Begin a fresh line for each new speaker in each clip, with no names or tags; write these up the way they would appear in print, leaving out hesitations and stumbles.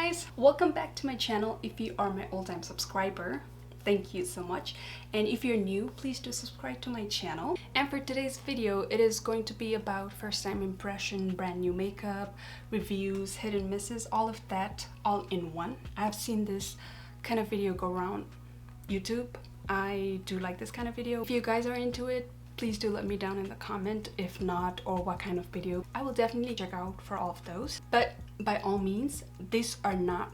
guys, welcome back to my channel. If you are my old-time subscriber, thank you so much, and if you're new, please do subscribe to my channel. And for today's video, it is going to be about first time impression, brand new makeup, reviews, hit and misses, all of that all in one. I've seen this kind of video go around YouTube. I do like this kind of video. If you guys are into it, please do let me down in the comment if not, or what kind of video. I will definitely check out for all of those. But by all means, these are not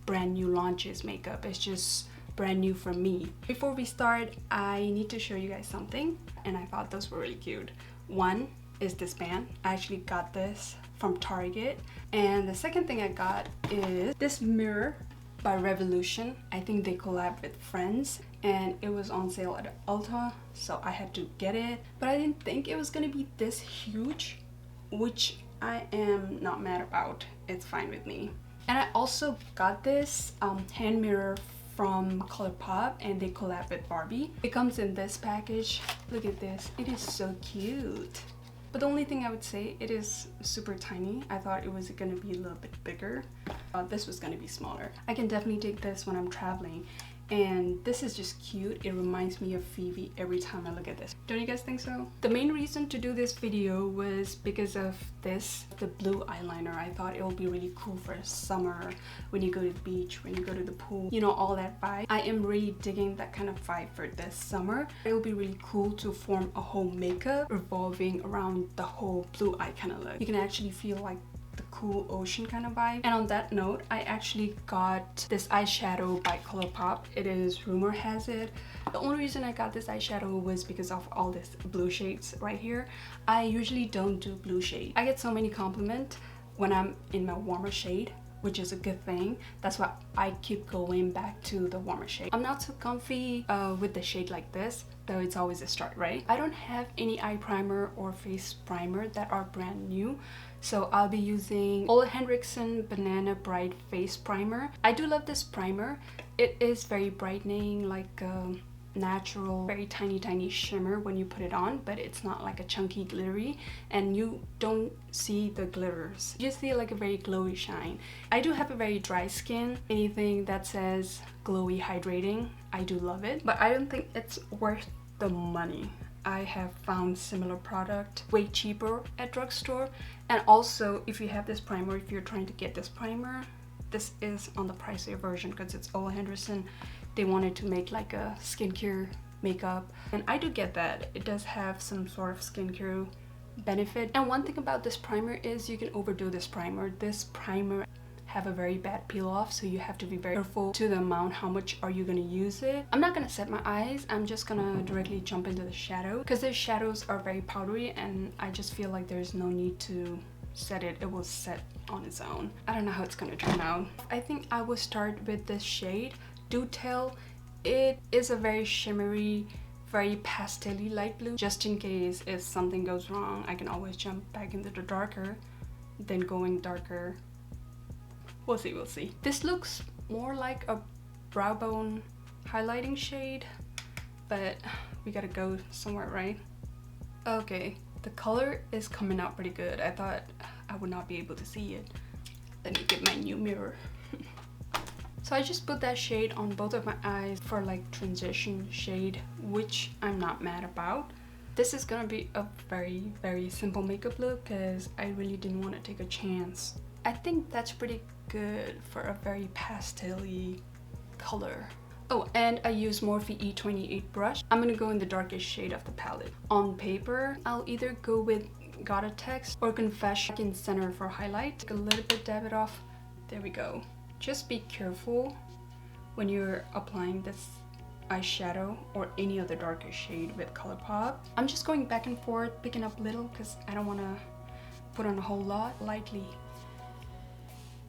brand new launches makeup. It's just brand new for me. Before we start, I need to show you guys something, and I thought those were really cute. One is this band. I actually got this from Target. And the second thing I got is this mirror by Revolution. I think they collab with Friends, and it was on sale at Ulta, so I had to get it. But I didn't think it was gonna be this huge, which I am not mad about. It's fine with me. And I also got this hand mirror from Colourpop, and they collab with Barbie. It comes in this package. Look at this. It is so cute. But the only thing I would say, it is super tiny. I thought it was gonna be a little bit bigger. This was gonna be smaller. I can definitely take this when I'm traveling. And this is just cute. It reminds me of Phoebe every time I look at this. Don't you guys think so? The main reason to do this video was because of this, the blue eyeliner. I thought it would be really cool for summer, when you go to the beach, when you go to the pool, you know, all that vibe. I am really digging that kind of vibe for this summer. It will be really cool to form a whole makeup revolving around the whole blue eye kind of look. You can actually feel like the cool ocean kind of vibe. And on that note, I actually got this eyeshadow by Colourpop. It is Rumor Has It. The only reason I got this eyeshadow was because of all this blue shades right here. I usually don't do blue shade. I get so many compliments when I'm in my warmer shade, which is a good thing. That's why I keep going back to the warmer shade. I'm not so comfy with the shade like this, though it's always a start, right? I don't have any eye primer or face primer that are brand new, so I'll be using Ole Henriksen Banana Bright Face Primer. I do love this primer. It is very brightening, like natural, very tiny shimmer when you put it on, but it's not like a chunky glittery, and you don't see the glitters. You just see like a very glowy shine. I do have a very dry skin. Anything that says glowy hydrating, I do love it, but I don't think it's worth the money. I have found similar product way cheaper at drugstore. And also, if you have this primer, if you're trying to get this primer, this is on the pricier version because it's Ole Henriksen. They wanted to make like a skincare makeup, and I do get that. It does have some sort of skincare benefit. And one thing about this primer is you can overdo this primer. This primer have a very bad peel off, so you have to be very careful to the amount, how much are you gonna use it. I'm not gonna set my eyes, I'm just gonna directly jump into the shadow because the shadows are very powdery, and I just feel like there's no need to set it. It will set on its own. I don't know how it's gonna turn out. I think I will start with this shade, Do Tell. It is a very shimmery, very pastel-y light blue. Just in case if something goes wrong, I can always jump back into the darker, then going darker. We'll see, we'll see. This looks more like a brow bone highlighting shade, but we gotta go somewhere, right? Okay, the color is coming out pretty good. I thought I would not be able to see it. Let me get my new mirror. So I just put that shade on both of my eyes for like transition shade, which I'm not mad about. This is gonna be a very simple makeup look because I really didn't want to take a chance. I think that's pretty good for a very pastel-y color. Oh, and I use Morphe E28 brush. I'm gonna go in the darkest shade of the palette. On paper, I'll either go with Gotta Text or Confession in center for highlight. Take a little bit, dab it off. There we go. Just be careful when you're applying this eyeshadow or any other darker shade with Colourpop. I'm just going back and forth, picking up little because I don't want to put on a whole lot. Lightly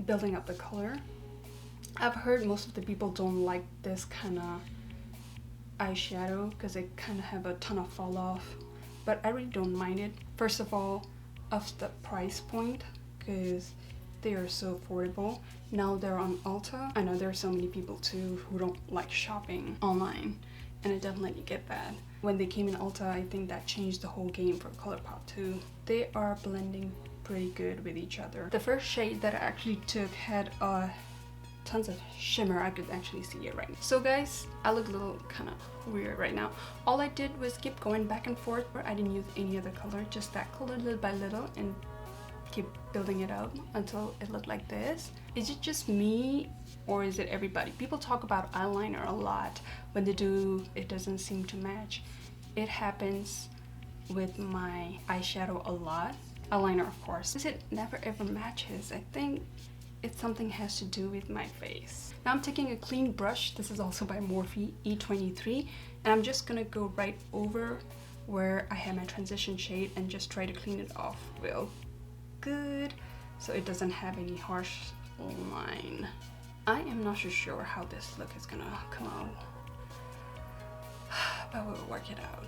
building up the color. I've heard most of the people don't like this kind of eyeshadow because it kind of have a ton of fall off, but I really don't mind it. First of all, of the price point, because they are so affordable. Now they're on Ulta. I know there are so many people too who don't like shopping online, and I definitely get that. When they came in Ulta, I think that changed the whole game for Colourpop too. They are blending pretty good with each other. The first shade that I actually took had a tons of shimmer. I could actually see it right now. So guys, I look a little kind of weird right now. All I did was keep going back and forth, but I didn't use any other color, just that color little by little, and keep building it up until it looked like this. Is it just me or is it everybody? People talk about eyeliner a lot. When they do, it doesn't seem to match. It happens with my eyeshadow a lot. Eyeliner, of course. It never ever matches. I think it's something has to do with my face. Now I'm taking a clean brush. This is also by Morphe E23, and I'm just gonna go right over where I have my transition shade and just try to clean it off real good so it doesn't have any harsh line. I am not so sure how this look is gonna come out, but we'll work it out.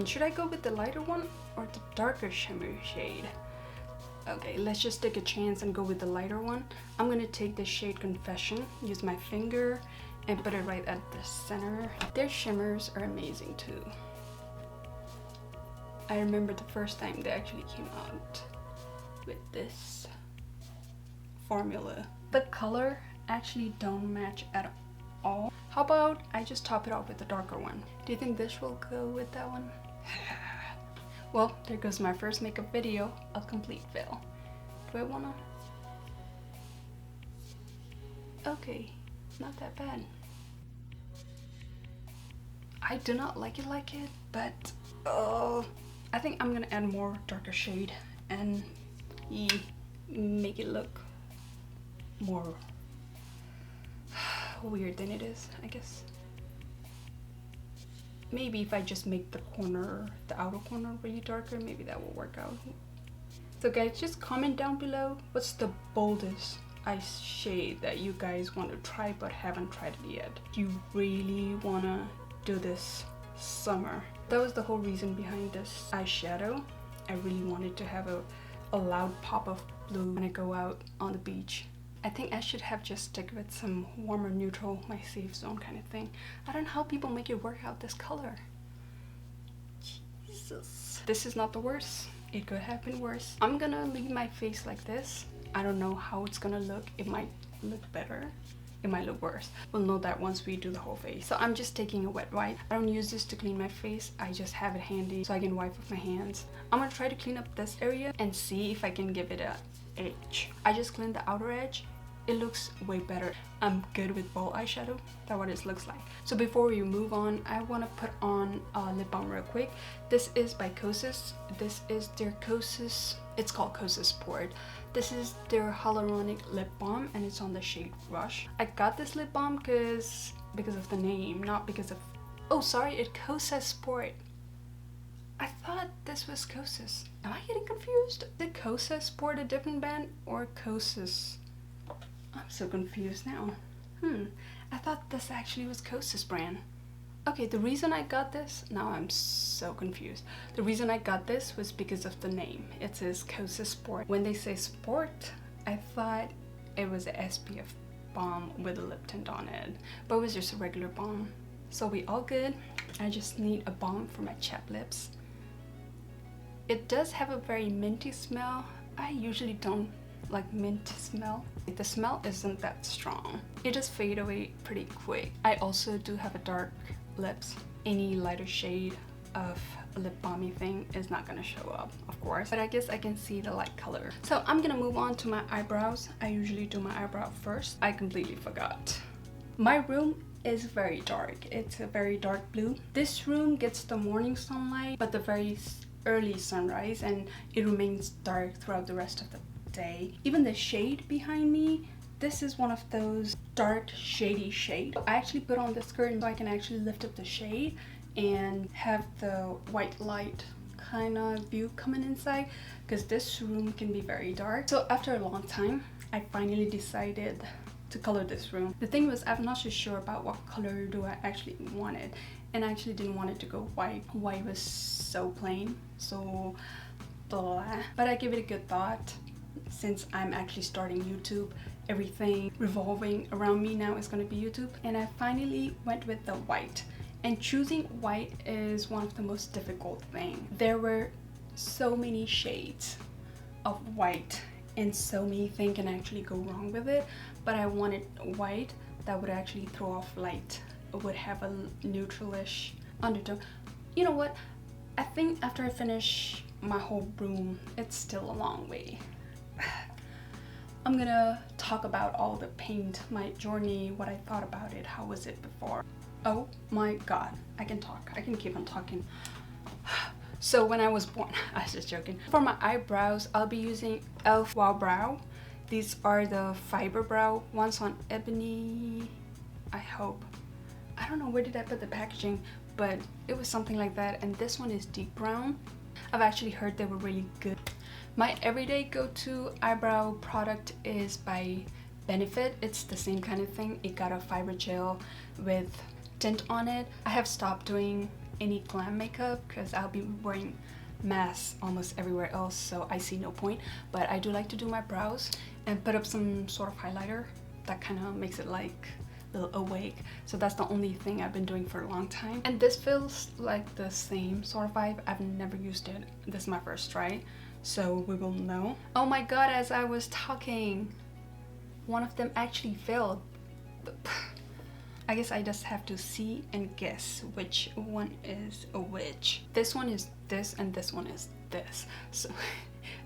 Should I go with the lighter one or the darker shimmer shade? Okay, let's just take a chance and go with the lighter one. I'm gonna take the shade Confession, use my finger, and put it right at the center. Their shimmers are amazing too. I remember the first time they actually came out with this formula. The color actually don't match at all. How about I just top it off with the darker one? Do you think this will go with that one? Well, there goes my first makeup video, a complete fail. Do I wanna? Okay, not that bad. I do not like it, but I think I'm gonna add more darker shade and make it look more weird than it is, I guess. Maybe if I just make the outer corner really darker, maybe that will work out. So guys, just comment down below what's the boldest eye shade that you guys want to try but haven't tried it yet. Do you really wanna do this summer? That was the whole reason behind this eyeshadow. I really wanted to have a loud pop of blue when I go out on the beach. I think I should have just stick with some warmer neutral, my safe zone kind of thing. I don't know how people make it work out this color. Jesus. This is not the worst. It could have been worse. I'm gonna leave my face like this. I don't know how it's gonna look. It might look better. It might look worse. We'll know that once we do the whole face. So I'm just taking a wet wipe. I don't use this to clean my face. I just have it handy so I can wipe with my hands. I'm gonna try to clean up this area and see if I can give it a edge. I just cleaned the outer edge. It looks way better. I'm good with bold eyeshadow. That's what it looks like. So before we move on, I want to put on a lip balm real quick. This is by Kosas. This is their Kosas. It's called Kosas Sport. This is their hyaluronic lip balm and it's on the shade Rush. I got this lip balm because of the name, not because of... Oh, sorry, it's Kosas Sport. I thought this was Kosas. Am I getting confused? Did Kosas Sport a different band or Kosas? I'm so confused now. I thought this actually was Kosas brand. Okay, the reason I got this, now I'm so confused. The reason I got this was because of the name. It says Kosas Sport. When they say sport, I thought it was a SPF balm with a lip tint on it, but it was just a regular balm. So we all good. I just need a balm for my chapped lips. It does have a very minty smell. I usually don't like mint smell. The smell isn't that strong. It just fade away pretty quick. I also do have a dark lips. Any lighter shade of a lip balmy thing is not gonna show up, of course, but I guess I can see the light color. So I'm gonna move on to my eyebrows. I usually do my eyebrow first. I completely forgot. My room is very dark. It's a very dark blue. This room gets the morning sunlight, but the very early sunrise, and it remains dark throughout the rest of the day. Even the shade behind me, this is one of those dark shady shade. I actually put on this curtain so I can actually lift up the shade and have the white light kind of view coming inside, because this room can be very dark. So after a long time, I finally decided to color this room. The thing was, I'm not so sure about what color do I actually wanted, and I actually didn't want it to go white. White was so plain, so blah. But I gave it a good thought. Since I'm actually starting YouTube, everything revolving around me now is going to be YouTube, and I finally went with the white. And choosing white is one of the most difficult things. There were so many shades of white and so many things can actually go wrong with it, but I wanted white that would actually throw off light. It would have a neutralish undertone. You know what? I think after I finish my whole room, it's still a long way. I'm gonna talk about all the paint, my journey, what I thought about it, how was it before. Oh my god, I can talk. I can keep on talking. So when I was born, I was just joking. For my eyebrows, I'll be using e.l.f. Wow Brow. These are the fiber brow ones on ebony, I hope. I don't know where did I put the packaging, but it was something like that. And this one is deep brown. I've actually heard they were really good. My everyday go-to eyebrow product is by Benefit. It's the same kind of thing. It got a fiber gel with tint on it. I have stopped doing any glam makeup because I'll be wearing masks almost everywhere else, so I see no point. But I do like to do my brows and put up some sort of highlighter that kind of makes it like a little awake. So that's the only thing I've been doing for a long time, and this feels like the same sort of vibe. I've never used it. This is my first try, so we will know. Oh my god, as I was talking, one of them actually failed. I guess I just have to see and guess which one is a which. This one is this and this one is this. So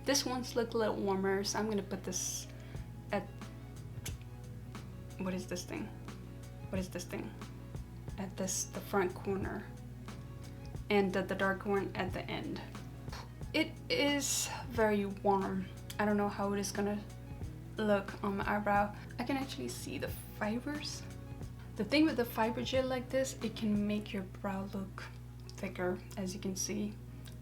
this one's look a little warmer, so I'm gonna put this at, what is this thing? What is this thing? At the front corner, and the dark one at the end. It is very warm. I don't know how it is gonna look on my eyebrow. I can actually see the fibers. The thing with the fiber gel like this, it can make your brow look thicker, as you can see.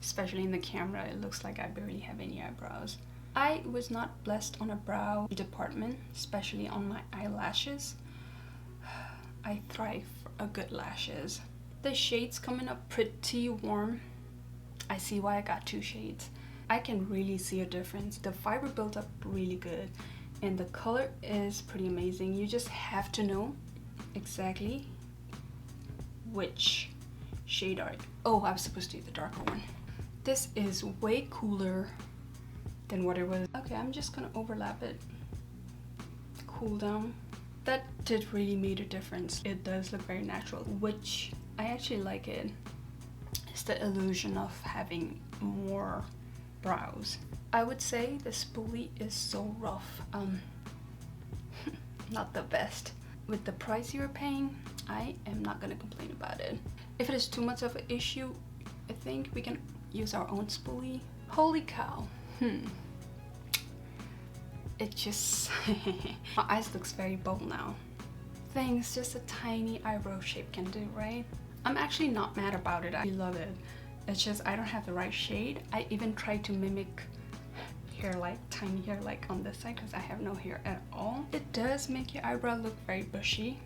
Especially in the camera, it looks like I barely have any eyebrows. I was not blessed on a brow department, especially on my eyelashes. I thrive for a good lashes. The shade's coming up pretty warm. I see why I got 2 shades. I can really see a difference. The fiber built up really good, and the color is pretty amazing. You just have to know exactly which shade are you. Oh, I was supposed to do the darker one. This is way cooler than what it was. Okay, I'm just gonna overlap it. Cool down. That did really make a difference. It does look very natural, which I actually like it. It's the illusion of having more brows. I would say the spoolie is so rough. Not the best. With the price you're paying, I am not gonna complain about it. If it is too much of an issue, I think we can use our own spoolie. Holy cow. It just my eyes looks very bold now. Things just a tiny eyebrow shape can do, right? I'm actually not mad about it. I love it. It's just I don't have the right shade. I even tried to mimic hair like tiny hair like on this side because I have no hair at all. It does make your eyebrow look very bushy.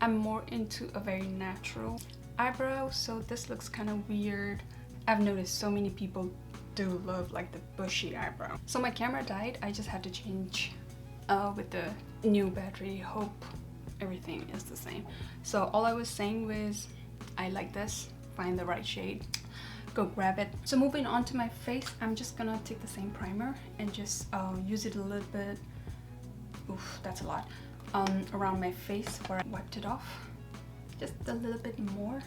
I'm more into a very natural eyebrow, so this looks kind of weird. I've noticed so many people do love like the bushy eyebrow. So my camera died. I just had to change with the new battery. Hope everything is the same. So all I was saying was I like this. Find the right shade, go grab it. So moving on to my face, I'm just gonna take the same primer and just use it a little bit. Oof, that's a lot. Around my face where I wiped it off. Just a little bit more.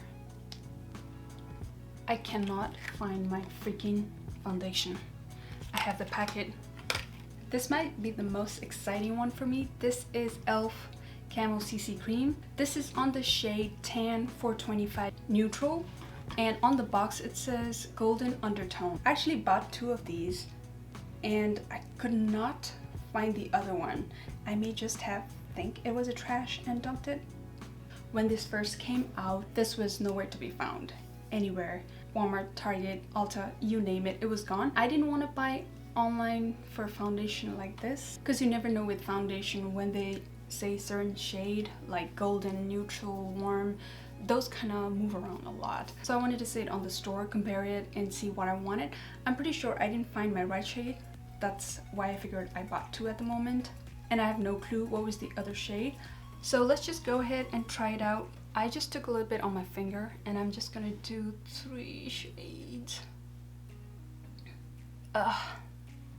I cannot find my freaking foundation. I have the packet. This might be the most exciting one for me. This is e.l.f. Camo CC Cream. This is on the shade Tan 425 Neutral, and on the box it says Golden Undertone. I actually bought 2 of these and I could not find the other one. I may just have think it was a trash and dumped it. When this first came out, this was nowhere to be found anywhere. Walmart, Target, Ulta, you name it, it was gone. I didn't want to buy online for foundation like this because you never know with foundation when they say certain shade like golden, neutral, warm, those kind of move around a lot. So I wanted to see it on the store, compare it, and see what I wanted. I'm pretty sure I didn't find my right shade. That's why I figured I bought 2 at the moment, and I have no clue what was the other shade. So let's just go ahead and try it out. I just took a little bit on my finger and I'm just gonna do 3 shades.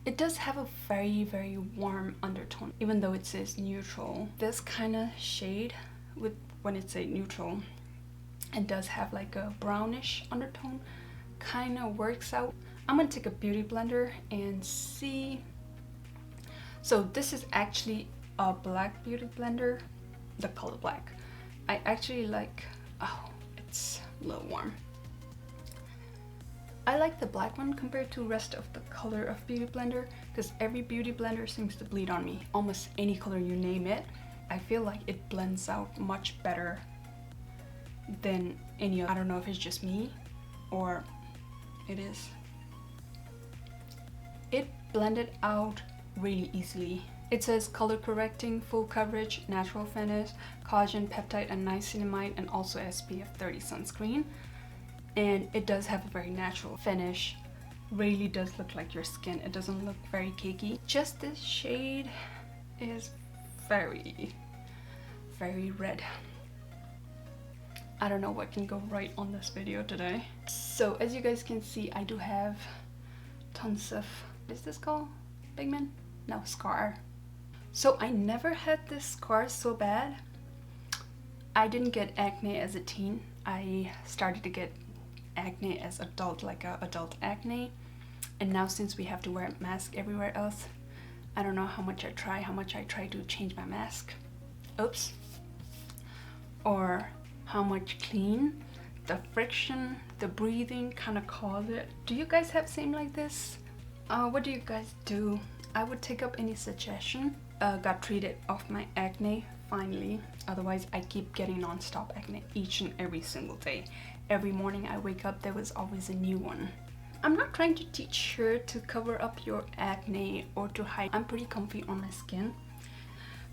It does have a very, very warm undertone, even though it says neutral. This kind of shade, with when it says neutral, it does have like a brownish undertone, kind of works out. I'm gonna take a beauty blender and see. So this is actually a black beauty blender, the color black. I actually like, oh, it's a little warm. I like the black one compared to the rest of the color of beauty blender, because every beauty blender seems to bleed on me. Almost any color you name it, I feel like it blends out much better than any other. I don't know if it's just me or it is. It blended out really easily. It says color correcting, full coverage, natural finish, collagen, peptide, and niacinamide, and also SPF 30 sunscreen. And it does have a very natural finish. Really does look like your skin. It doesn't look very cakey. Just this shade is very, very red. I don't know what can go right on this video today. So as you guys can see, I do have tons of, what is this called? Pigment? No, scar. So I never had this scar so bad. I didn't get acne as a teen. I started to get acne as adult, like adult acne, and now since we have to wear a mask everywhere else, I don't know how much I try to change my mask, oops, or how much clean, the friction, the breathing kind of cause it. Do you guys have same like this? What do you guys do? I would take up any suggestion. Got treated of my acne finally, otherwise I keep getting non-stop acne each and every single day. Every morning I wake up, there was always a new one. I'm not trying to teach her to cover up your acne or to hide. I'm pretty comfy on my skin,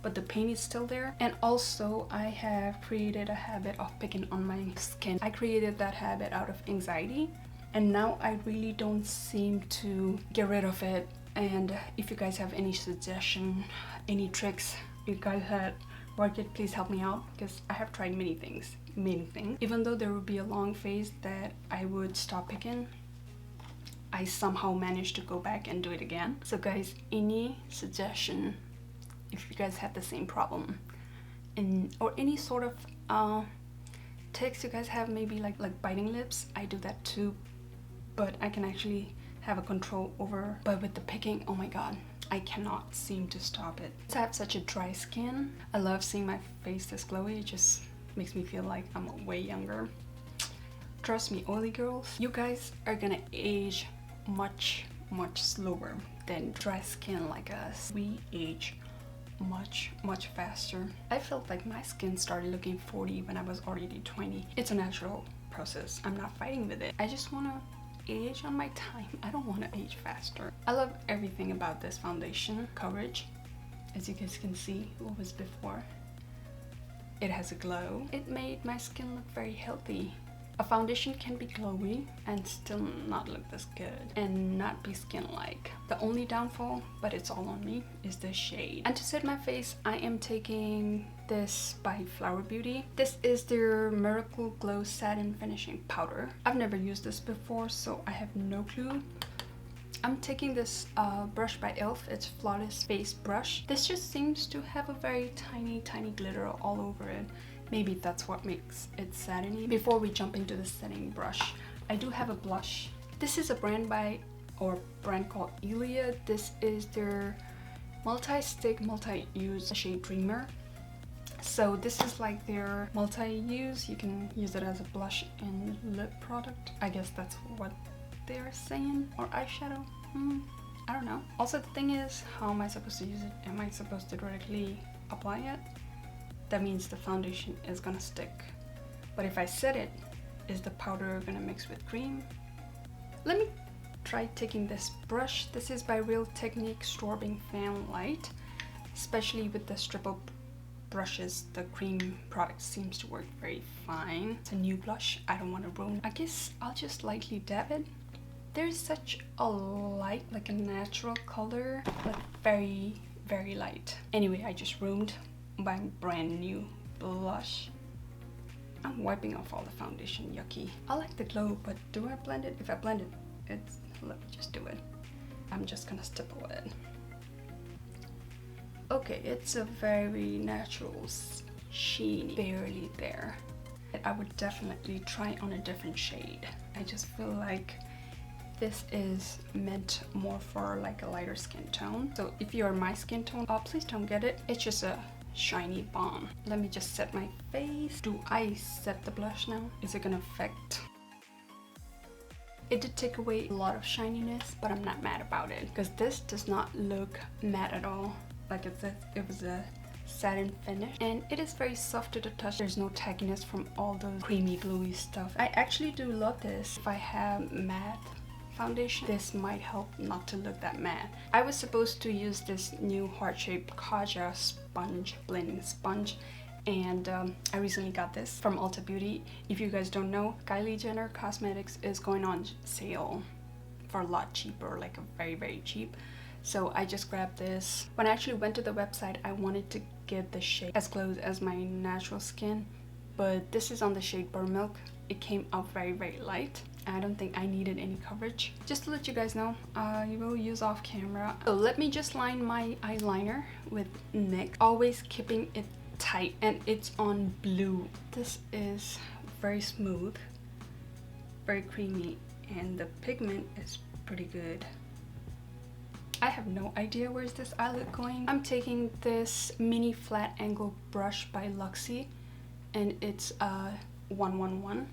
but the pain is still there. And also I have created a habit of picking on my skin. I created that habit out of anxiety, and now I really don't seem to get rid of it. And if you guys have any suggestion, any tricks you guys had worked it, please help me out, because I have tried many things. Even though there would be a long phase that I would stop picking, I somehow managed to go back and do it again. So guys, any suggestion if you guys have the same problem, or any sort of tics you guys have, maybe like biting lips. I do that too, but I can actually have a control over. But with the picking, oh my god, I cannot seem to stop it. I have such a dry skin. I love seeing my face this glowy. It just makes me feel like I'm way younger. Trust me, oily girls, you guys are gonna age much slower than dry skin like us. We age much faster. I felt like my skin started looking 40 when I was already 20. It's a natural process. I'm not fighting with it. I just want to age on my time. I don't want to age faster. I love everything about this foundation. Coverage, as you guys can see, what was before. It has a glow. It made my skin look very healthy. A foundation can be glowy and still not look this good and not be skin-like. The only downfall, but it's all on me, is the shade. And to set my face, I am taking this by Flower Beauty. This is their Miracle Glow Satin Finishing Powder. I've never used this before, so I have no clue. I'm taking this brush by e.l.f. It's Flawless Face Brush. This just seems to have a very tiny glitter all over it. Maybe that's what makes it satiny. Before we jump into the setting brush, I do have a blush. This is a brand called Ilia. This is their multi-stick, multi-use shade Dreamer. So this is like their multi-use. You can use it as a blush and lip product. I guess that's what they're saying. Or eyeshadow. I don't know. Also, the thing is, how am I supposed to use it? Am I supposed to directly apply it? That means the foundation is gonna stick. But if I set it, is the powder gonna mix with cream? Let me try taking this brush. This is by Real Technique Strobing Fan Light. Especially with the triple brushes, the cream product seems to work very fine. It's a new blush. I don't want to ruin it. I guess I'll just lightly dab it. There's such a light, like a natural color, but very light. Anyway, I just ruined my brand new blush. I'm wiping off all the foundation, yucky. I like the glow, but do I blend it? If I blend it, let me just do it. I'm just gonna stipple it. Okay, it's a very natural sheen, barely there. I would definitely try on a different shade. I just feel like this is meant more for like a lighter skin tone. So if you're my skin tone, please don't get it. It's just a shiny bomb. Let me just set my face. Do I set the blush now? Is it gonna affect? It did take away a lot of shininess, but I'm not mad about it because this does not look matte at all. Like it was a satin finish, and it is very soft to the touch. There's no tagginess from all the creamy gluey stuff. I actually do love this. If I have matte foundation, this might help not to look that matte. I was supposed to use this new heart-shaped Kaja sponge, blending sponge, and I recently got this from Ulta Beauty. If you guys don't know, Kylie Jenner Cosmetics is going on sale for a lot cheaper, like a very cheap. So I just grabbed this. When I actually went to the website, I wanted to get the shade as close as my natural skin, but this is on the shade Buttermilk. It came out very light. I don't think I needed any coverage. Just to let you guys know, I will use off camera. So let me just line my eyeliner with NYX, always keeping it tight, and it's on blue. This is very smooth, very creamy, and the pigment is pretty good. I have no idea where's this eye look going. I'm taking this mini flat angle brush by Luxie, and it's 111.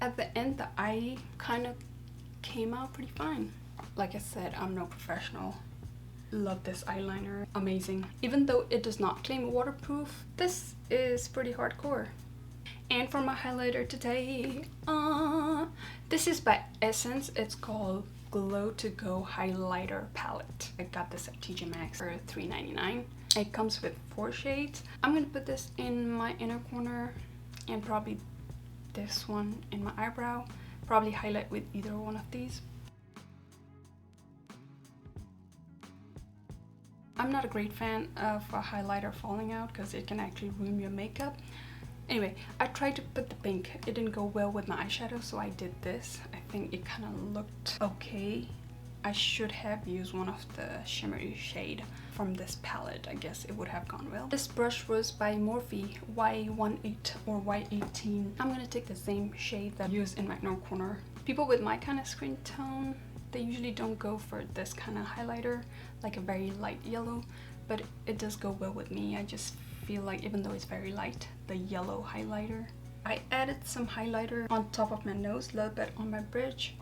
At the end, the eye kind of came out pretty fine. Like I said, I'm no professional. Love this eyeliner, amazing. Even though it does not claim waterproof, this is pretty hardcore. And for my highlighter today, this is by Essence. It's called Glow to Go Highlighter Palette. I got this at TJ Maxx for $3.99. It comes with 4 shades. I'm gonna put this in my inner corner and probably this one in my eyebrow. Probably highlight with either one of these. I'm not a great fan of a highlighter falling out because it can actually ruin your makeup. Anyway, I tried to put the pink. It didn't go well with my eyeshadow, so I did this. I think it kind of looked okay. I should have used one of the shimmery shade from this palette. I guess it would have gone well. This brush was by Morphe Y18 or Y18. I'm gonna take the same shade that I used in my inner corner. People with my kind of skin tone, they usually don't go for this kind of highlighter, like a very light yellow, but it does go well with me. I just feel like even though it's very light, the yellow highlighter. I added some highlighter on top of my nose, a little bit on my bridge,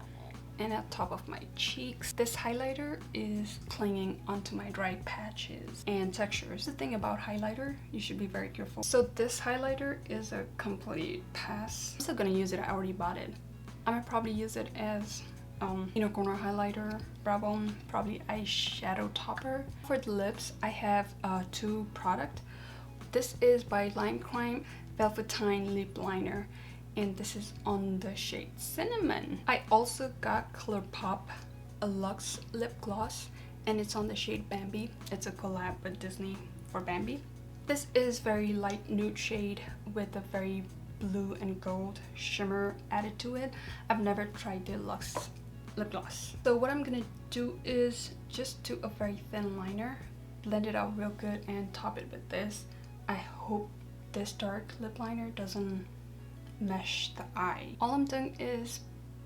and at top of my cheeks. This highlighter is clinging onto my dry patches and textures. The thing about highlighter, you should be very careful. So this highlighter is a complete pass. I'm still gonna use it. I already bought it. I'm gonna probably use it as inner corner highlighter, brow bone, probably eyeshadow topper. For the lips, I have 2 products. This is by Lime Crime Velveteen Lip Liner, and this is on the shade Cinnamon. I also got Colourpop a Luxe Lip Gloss, and it's on the shade Bambi. It's a collab with Disney for Bambi. This is very light nude shade with a very blue and gold shimmer added to it. I've never tried the Luxe lip gloss. So what I'm gonna do is just do a very thin liner, blend it out real good, and top it with this. I hope this dark lip liner doesn't mesh the eye. All I'm doing is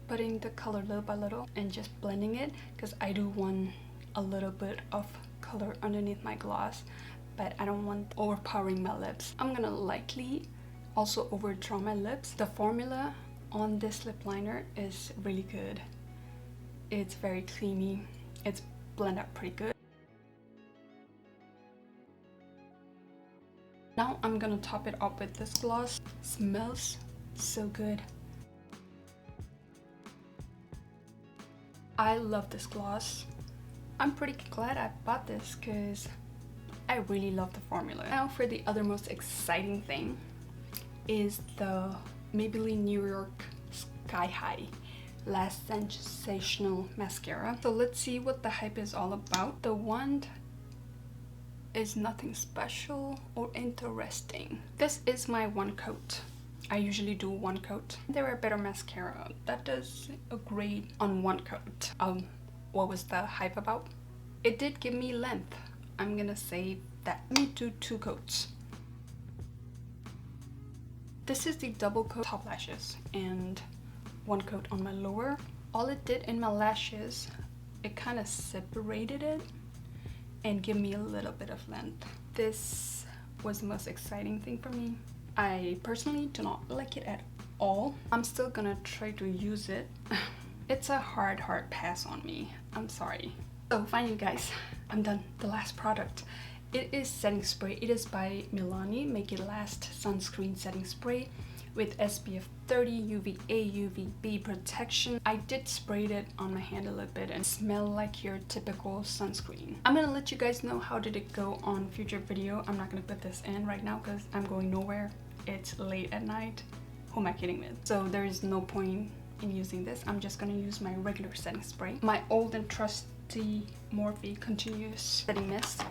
putting the color little by little and just blending it, because I do want a little bit of color underneath my gloss, but I don't want overpowering my lips. I'm gonna lightly also overdraw my lips. The formula on this lip liner is really good. It's very creamy. It's blended up pretty good. Now I'm gonna top it up with this gloss. Smells so good. I love this gloss. I'm pretty glad I bought this because I really love the formula. Now for the other most exciting thing is the Maybelline New York Sky High Last Sensational Mascara. So let's see what the hype is all about. The wand is nothing special or interesting. This is my one coat. I usually do one coat. There are better mascara that does a great on one coat. What was the hype about? It did give me length. I'm gonna say that. Let me do 2 coats. This is the double coat top lashes and 1 coat on my lower. All it did in my lashes, it kind of separated it and give me a little bit of length. This was the most exciting thing for me. I personally do not like it at all. I'm still gonna try to use it. It's a hard pass on me. I'm sorry. So finally guys, I'm done. The last product. It is setting spray. It is by Milani Make It Last Sunscreen Setting Spray with SPF 30 UVA UVB protection. I did spray it on my hand a little bit and smell like your typical sunscreen. I'm gonna let you guys know how did it go on future video. I'm not gonna put this in right now because I'm going nowhere. It's late at night. Who am I kidding with? So there is no point in using this. I'm just gonna use my regular setting spray. My old and trusty Morphe Continuous Setting Mist.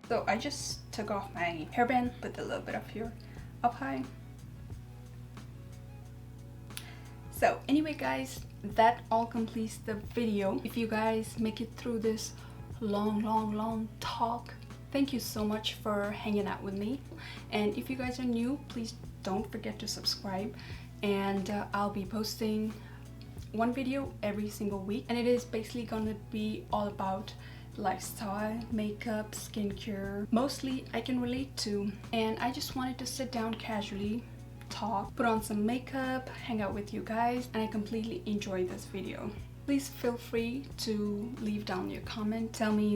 So I just took off my hairband, put a little bit of here up high. So anyway guys, that all completes the video. If you guys make it through this long talk, thank you so much for hanging out with me. And if you guys are new, please don't forget to subscribe. And I'll be posting 1 video every single week. And it is basically gonna be all about lifestyle, makeup, skincare. Mostly I can relate to. And I just wanted to sit down casually, talk, put on some makeup, hang out with you guys. And I completely enjoyed this video. Please feel free to leave down your comment. Tell me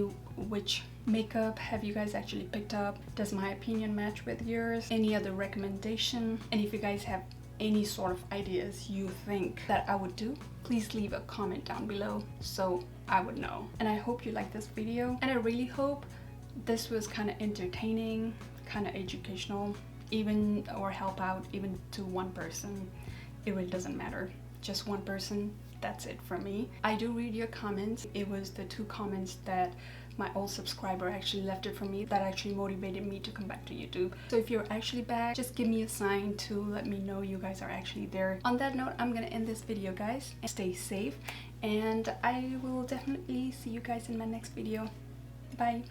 which makeup have you guys actually picked up. Does my opinion match with yours? Any other recommendation? And if you guys have any sort of ideas you think that I would do, please leave a comment down below so I would know. And I hope you liked this video, and I really hope this was kind of entertaining, kind of educational, even, or help out even to 1 person. It really doesn't matter. Just 1 person, that's it for me. I do read your comments. It was the 2 comments that my old subscriber actually left it for me that actually motivated me to come back to YouTube. So if you're actually back, just give me a sign to let me know you guys are actually there. On that note, I'm gonna end this video guys. Stay safe, and I will definitely see you guys in my next video. Bye.